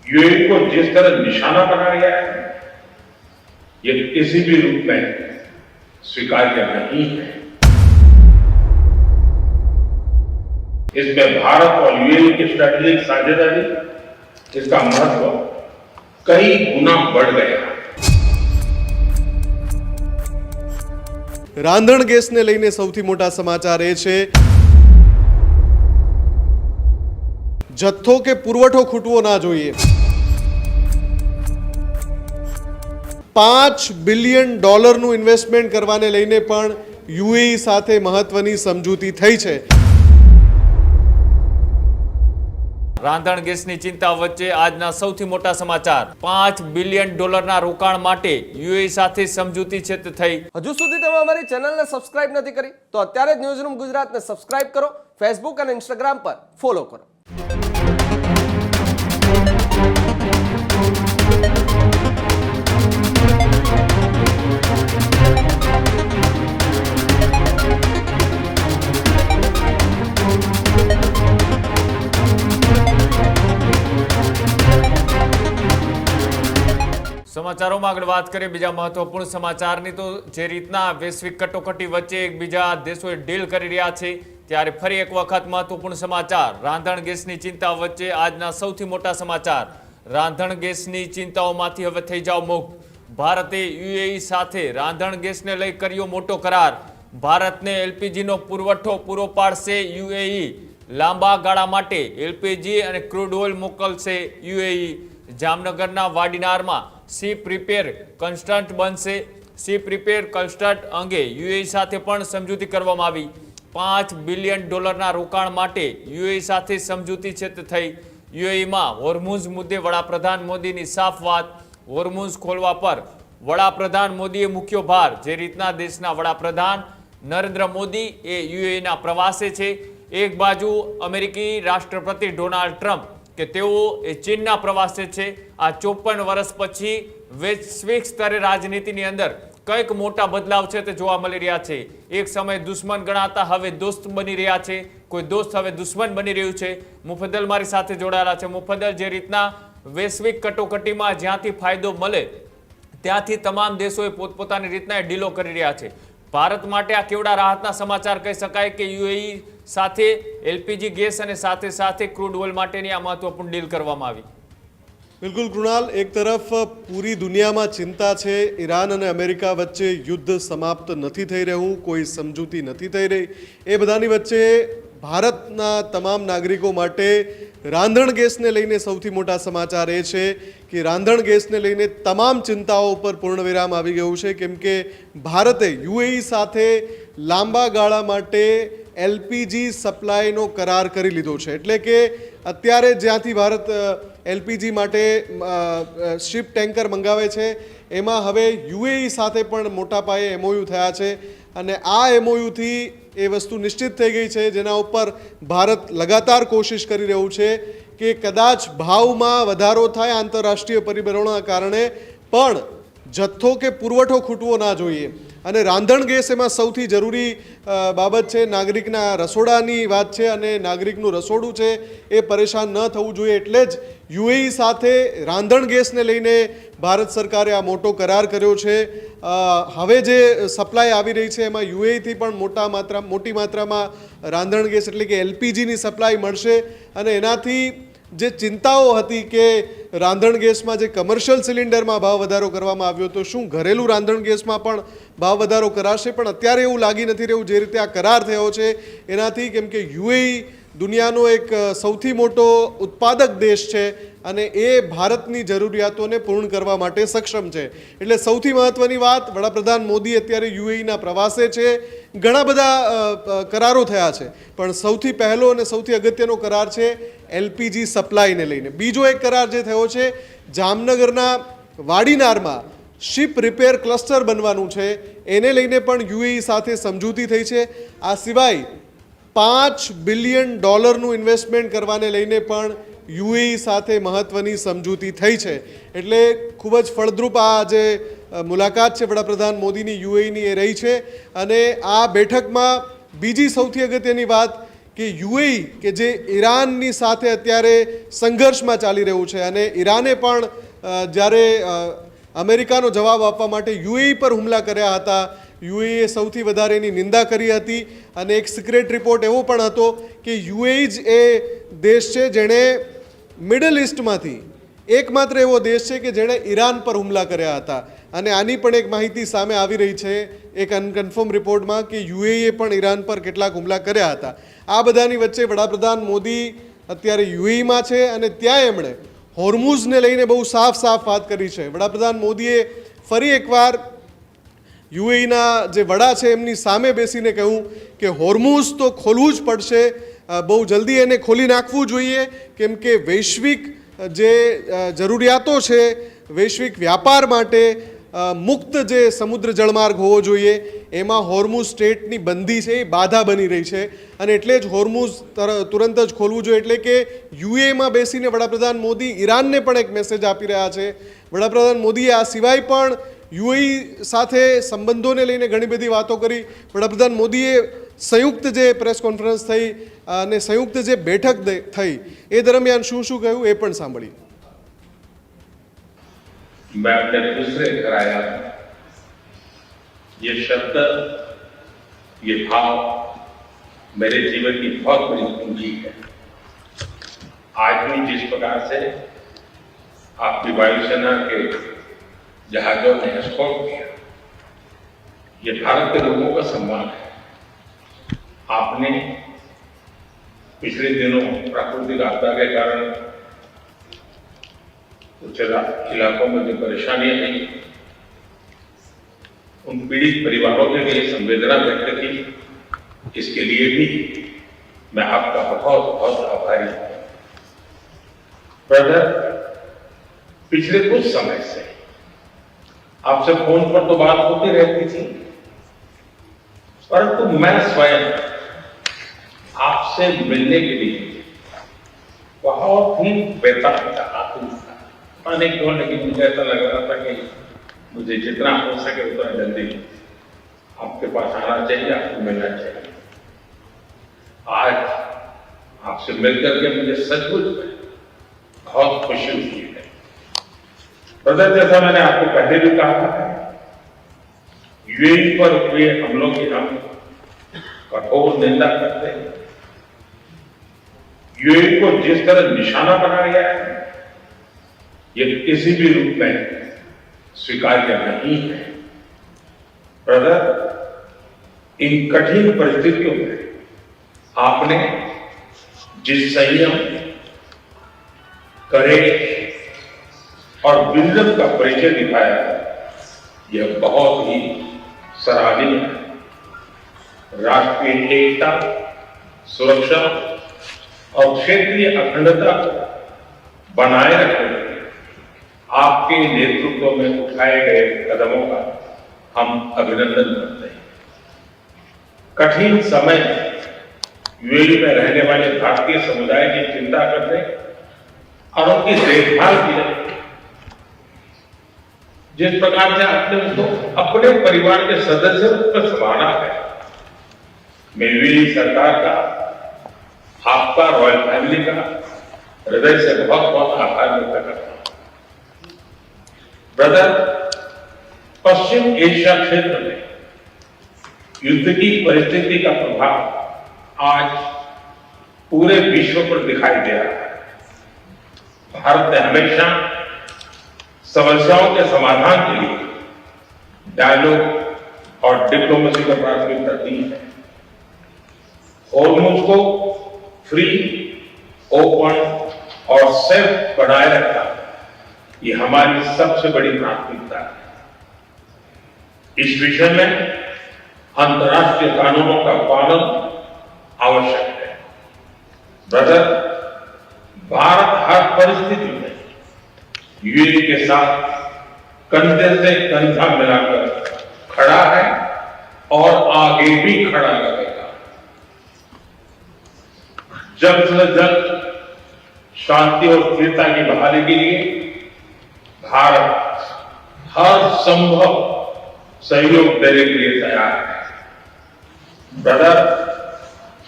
UAE को जिस तरह निशाना बनाया गया है, ये किसी भी रूप में स्वीकार्य नहीं है। इसमें भारत और यूएई की स्ट्रेटेजिक साझेदारी, इसका महत्व कई गुना बढ़ गया। રાંધણ ગેસને લઈને સૌથી મોટા સમાચાર એ છે જથ્થો કે પુરવઠો ખૂટવો ના જોઈએ। $5 બિલિયન ઇન્વેસ્ટમેન્ટ કરવાને લઈને પણ યુએઈ સાથે મહત્વની સમજૂતી થઈ છે। રાંધણ ગેસની ચિંતા વચ્ચે આજના સૌથી મોટા સમાચાર। $5 બિલિયન રોકાણ માટે યુએઈ સાથે સમજૂતી છે તે થઈ। હજુ સુધી તમે અમારી ચેનલને સબસ્ક્રાઇબ નથી કરી તો અત્યારે જ ન્યૂઝરૂમ ગુજરાતને સબસ્ક્રાઇબ કરો, ફેસબુક અને ઇન્સ્ટાગ્રામ પર ફોલો કરો। સમાચારોમાં આગળ વાત કરીએ બીજા મહત્વપૂર્ણ સમાચારની, તો જે રીતના વૈશ્વિક કટોકટી વચ્ચે એકબીજા દેશોએ ડીલ કરી રહ્યા છે ત્યારે ફરી એક વખત મહત્વપૂર્ણ સમાચાર। રાંધણ ગેસની ચિંતા વચ્ચે આજના સૌથી મોટા સમાચાર। રાંધણ ગેસની ચિંતાઓમાંથી હવે થઈ જાવ મુક્ત। ભારતે યુએઈ સાથે રાંધણ ગેસને લઈ કર્યો મોટો કરાર। ભારતને એલપીજીનો પુરવઠો પૂરો પાડશે યુએઈ। લાંબા ગાળા માટે એલપીજી અને ક્રૂડ ઓઇલ મોકલશે યુએઈ। જામનગરના વાડીનારમાં શિપ રિપેર કન્સ્ટન્ટ બનશે। શિપ રિપેર કન્સ્ટન્ટ અંગે યુએઈ સાથે પણ સમજૂતી કરવામાં આવી। $5 બિલિયન રોકાણ માટે યુએઈ સાથે સમજૂતી છે તે થઈ। યુએઈમાં હોર્મુઝ મુદ્દે વડાપ્રધાન મોદીની સાફ વાત। હોર્મુઝ ખોલવા પર વડાપ્રધાન મોદીએ મૂક્યો ભાર। જે રીતના દેશના વડાપ્રધાન નરેન્દ્ર મોદી એ યુએઈના પ્રવાસે છે, એક બાજુ અમેરિકી રાષ્ટ્રપતિ ડોનાલ્ડ ટ્રમ્પ કે તેઓ એ ચીનના પ્રવાસે છે। આ 54 વર્ષ પછી વૈશ્વિક સ્તરે રાજનીતિની અંદર કંઈક મોટા બદલાવ છે તે જોવા મળી રહ્યા છે। એક સમય દુશ્મન ગણાતા હવે દોસ્ત બની રહ્યા છે, કોઈ દોસ્ત હવે દુશ્મન બની રહ્યું છે। મુફદ્દલ મારી સાથે જોડાયેલા છે। મુફદ્દલ, જે રીતના વૈશ્વિક કટોકટીમાં જ્યાંથી ફાયદો મળે ત્યાંથી તમામ દેશોએ પોતપોતાની રીતના ડીલો કરી રહ્યા છે। ભારત માટે આ કેવડા રાહતના સમાચાર કહી શકાય કે યુએઈ સાથે એલપીજી ગેસ અને સાથે સાથે ક્રૂડ ઓઇલ માટેની આ મહત્વપૂર્ણ ડીલ કરવામાં આવી। બિલકુલ કૃણાલ, એક તરફ પૂરી દુનિયામાં ચિંતા છે, ઈરાન અને અમેરિકા વચ્ચે યુદ્ધ સમાપ્ત નથી થઈ રહ્યું, કોઈ સમજૂતી નથી થઈ રહી। એ બધાની વચ્ચે ભારતના તમામ નાગરિકો માટે રાંધણ ગેસને લઈને સૌથી મોટા સમાચાર એ છે કે રાંધણ ગેસને લઈને તમામ ચિંતાઓ પર પૂર્ણવિરામ આવી ગયું છે, કેમ કે ભારતે યુએઈ સાથે લાંબા ગાળા માટે એલપીજી સપ્લાયનો કરાર કરી લીધો છે। એટલે કે અત્યારે જ્યાંથી ભારત એલપીજી માટે શિપ ટેન્કર મંગાવે છે એમાં હવે યુએઈ સાથે પણ મોટા પાયે એમઓયુ થયા છે અને આ એમઓયુથી એ વસ્તુ નિશ્ચિત થઈ ગઈ છે, જેના ઉપર ભારત લગાતાર કોશિશ કરી રહ્યું છે કે કદાચ ભાવમાં વધારો થાય આંતરરાષ્ટ્રીય પરિબળોના કારણે પણ જથ્થો કે પુરવઠો ખૂટવો ના જોઈએ। અને રાંધણ ગેસ એમાં સૌથી જરૂરી બાબત છે। નાગરિકના રસોડાની વાત છે અને નાગરિકનું રસોડું છે એ પરેશાન ન થવું જોઈએ, એટલે જ યુએઈ સાથે રાંધણ ગેસને લઈને ભારત સરકારે આ મોટો કરાર કર્યો છે। હવે જે સપ્લાય આવી રહી છે એમાં યુએઈથી પણ મોટી માત્રામાં રાંધણ ગેસ એટલે કે એલપીજીની સપ્લાય મળશે અને એનાથી જે ચિંતાઓ હતી કે રાંધણ ગેસમાં જે કમર્શિયલ સિલિન્ડરમાં ભાવ વધારો કરવામાં આવ્યો તો શું ઘરેલું રાંધણ ગેસમાં પણ ભાવ વધારો કરાશે, પણ અત્યારે એવું લાગી નથી રહ્યું જે રીતે આ કરાર થયો છે એનાથી, કેમ કે યુએઈ દુનિયાનો એક સૌથી મોટો ઉત્પાદક દેશ છે અને એ ભારતની જરૂરિયાતોને પૂર્ણ કરવા માટે સક્ષમ છે। એટલે સૌથી મહત્ત્વની વાત, વડાપ્રધાન મોદી અત્યારે યુએઈના પ્રવાસે છે, ઘણા બધા કરારો થયા છે, પણ સૌથી પહેલો અને સૌથી અગત્યનો કરાર છે એલપીજી સપ્લાયને લઈને। બીજો એક કરાર જે થયો છે જામનગરના વાડીનારમાં શિપ રિપેર ક્લસ્ટર બનવાનું છે, એને લઈને પણ યુએઈ સાથે સમજૂતી થઈ છે। આ સિવાય $5 બિલિયન ઇન્વેસ્ટમેન્ટ કરવાને લઈને પણ યુએઈ સાથે મહત્વની સમજૂતી થઈ છે। એટલે ખૂબ જ ફળદ્રુપ આ જે મુલાકાત છે વડાપ્રધાન મોદીની યુએઈની એ રહી છે અને આ બેઠકમાં બીજી સૌથી અગત્યની વાત કે યુએઈ કે જે ઈરાનની સાથે અત્યારે સંઘર્ષમાં ચાલી રહ્યું છે અને ઈરાને પણ જ્યારે અમેરિકાનો જવાબ આપવા માટે યુએઈ પર હુમલા કર્યા હતા, યુએઈએ સૌથી વધારે એની નિંદા કરી હતી અને એક સિક્રેટ રિપોર્ટ એવો પણ હતો કે યુએઈ જ એ દેશ છે જેણે મિડલ ઇસ્ટમાંથી એકમાત્ર એવો દેશ છે કે જેણે ઈરાન પર હુમલા કર્યા હતા. અને આની પણ એક માહિતી સામે આવી રહી છે એક અનકન્ફર્મ રિપોર્ટમાં કે યુએઈએ પણ ઈરાન પર કેટલાક હુમલા કર્યા હતા. આ બધાની વચ્ચે વડાપ્રધાન મોદી અત્યારે યુએઈમાં છે અને ત્યાં એમણે હોર્મુઝને લઈને બહુ સાફ વાત કરી છે. વડાપ્રધાન મોદીએ ફરી એકવાર યુએઈના જે વડા છે એમની સામે બેસીને કહ્યું કે હોર્મુઝ તો ખોલવું જ પડશે, બહુ જલ્દી એને ખોલી નાખવું જોઈએ, કેમ કે વૈશ્વિક જે જરૂરિયાતો છે, વૈશ્વિક વ્યાપાર માટે મુક્ત જે સમુદ્ર જળમાર્ગ હોવો જોઈએ એમાં હોર્મુઝ સ્ટ્રેટની બંધી છે એ બાધા બની રહી છે અને એટલે જ હોર્મુઝ તુરંત જ ખોલવું જોઈએ. એટલે કે યુએમાં બેસીને વડાપ્રધાન મોદી ઈરાનને પણ એક મેસેજ આપી રહ્યા છે. વડાપ્રધાન મોદીએ આ સિવાય પણ યુએઈ સાથે સંબંધોને લઈને ઘણી બધી વાતો કરી. વડાપ્રધાન મોદીએ સંયુક્ત જે પ્રેસ કોન્ફરન્સ થઈ અને સંયુક્ત જે બેઠક થઈ એ દરમિયાન શું કહ્યું એ પણ સાંભળી. मैं अपने दूसरे घर आया, ये शब्द, ये भाव मेरे जीवन की बहुत बड़ी पूंजी है. आज भी जिस प्रकार से आपकी वायुसेना के जहाजों ने एस्कॉर्ट किया, ये भारत के लोगों का सम्मान है. आपने पिछले दिनों प्राकृतिक आपदा के कारण कुछ इलाकों में जो परेशानियां आई, उन पीड़ित परिवारों के लिए संवेदना व्यक्त की. इसके लिए भी मैं आपका बहुत बहुत आभारी हूं. ब्रदर, पिछले कुछ समय से आपसे फोन पर तो बात होती रहती थी, परंतु मैं स्वयं आपसे मिलने के लिए बहुत ही बेताब था, आतुर था. अनेक क्यों, लेकिन मुझे ऐसा लग रहा था कि मुझे जितना हो सके उतना जल्दी आपके पास आना चाहिए, आपको मिलना चाहिए. आज आपसे मिलकर के मुझे सचमुच में बहुत खुशी हुई है. ब्रदर, जैसा मैंने आपको पहले भी कहा है, यूएई पर हुए हमलों की हम कठोर निंदा करते हैं. यूएई को जिस तरह निशाना बनाया गया है, ये किसी भी रूप में स्वीकार्य नहीं है. ब्रदर, इन कठिन परिस्थितियों में आपने जिस संयम, करेज और विजडम का परिचय दिखाया है, यह बहुत ही सराहनीय है. राष्ट्रीय एकता, सुरक्षा और क्षेत्रीय अखंडता को बनाए रखने आपके नेतृत्व में उठाए गए कदमों का हम अभिनंदन करते हैं. कठिन समय यूएई में रहने वाले भारतीय समुदाय की चिंता करने और उनकी देखभाल की जाए. जिस प्रकार से आपने उनको अपने परिवार के सदस्य पर संभाला है, मैं यूएई सरकार का, आपका, रॉयल फैमिली का हृदय से बहुत बहुत आभार व्यक्त करता हूं. ब्रदर, पश्चिम एशिया क्षेत्र में युद्ध की परिस्थिति का प्रभाव आज पूरे विश्व पर दिखाई दे रहा है. भारत ने हमेशा समस्याओं के समाधान के लिए डायलॉग और डिप्लोमेसी को प्राथमिकता दी है. होर्मुज़ को फ्री, ओपन और सेफ बनाए रखना, ये हमारी सबसे बड़ी प्राथमिकता है. इस विषय में अंतर्राष्ट्रीय कानूनों का पालन आवश्यक है. ब्रदर, भारत हर परिस्थिति में यूएई के साथ कंधे से कंधा मिलाकर खड़ा है और आगे भी खड़ा रहेगा. जल्द से जल्द शांति और स्थिरता की बहाली के लिए भारत हर संभव सहयोग देने के लिए तैयार है. ब्रदर,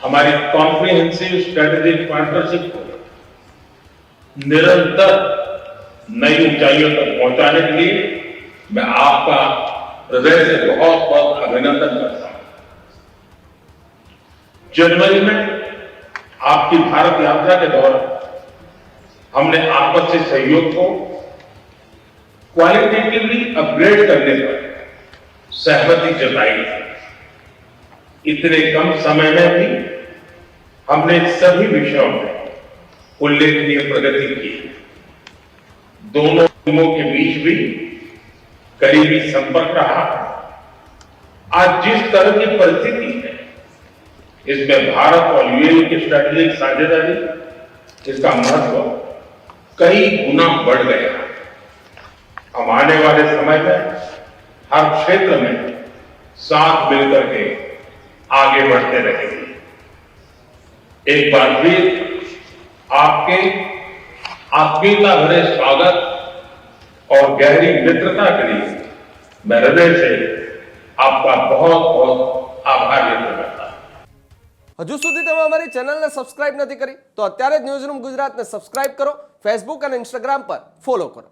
हमारी कॉम्प्रिहेंसिव स्ट्रेटेजिक पार्टनरशिप को निरंतर नई ऊंचाइयों तक पहुंचाने के लिए मैं आपका हृदय से बहुत बहुत अभिनंदन करता हूं। जनवरी में आपकी भारत यात्रा के दौरान हमने आपसी सहयोग को क्वालिटेटिवली अपग्रेड करने पर सहमति जताई है। इतने कम समय में भी हमने सभी विषयों में उल्लेखनीय प्रगति की। दोनों टीमों के बीच भी करीबी संपर्क रहा। आज जिस तरह की परिस्थिति है, इसमें भारत और यूएई की स्ट्रेटेजिक साझेदारी, इसका महत्व कई गुना बढ़ गया। हम आने वाले समय में हर क्षेत्र में साथ मिलकर के आगे बढ़ते रहेंगे। एक बार फिर आपके आत्मीयता भरे स्वागत और गहरी मित्रता के लिए मैं हृदय से आपका बहुत बहुत आभार व्यक्त करता हूं। હજુ સુધી તમે અમારી ચેનલને સબસ્ક્રાઇબ નથી કરી તો અત્યારે જ ન્યૂઝરૂમ ગુજરાતને સબસ્ક્રાઇબ કરો, ફેસબુક અને ઇન્સ્ટાગ્રામ પર ફોલો કરો।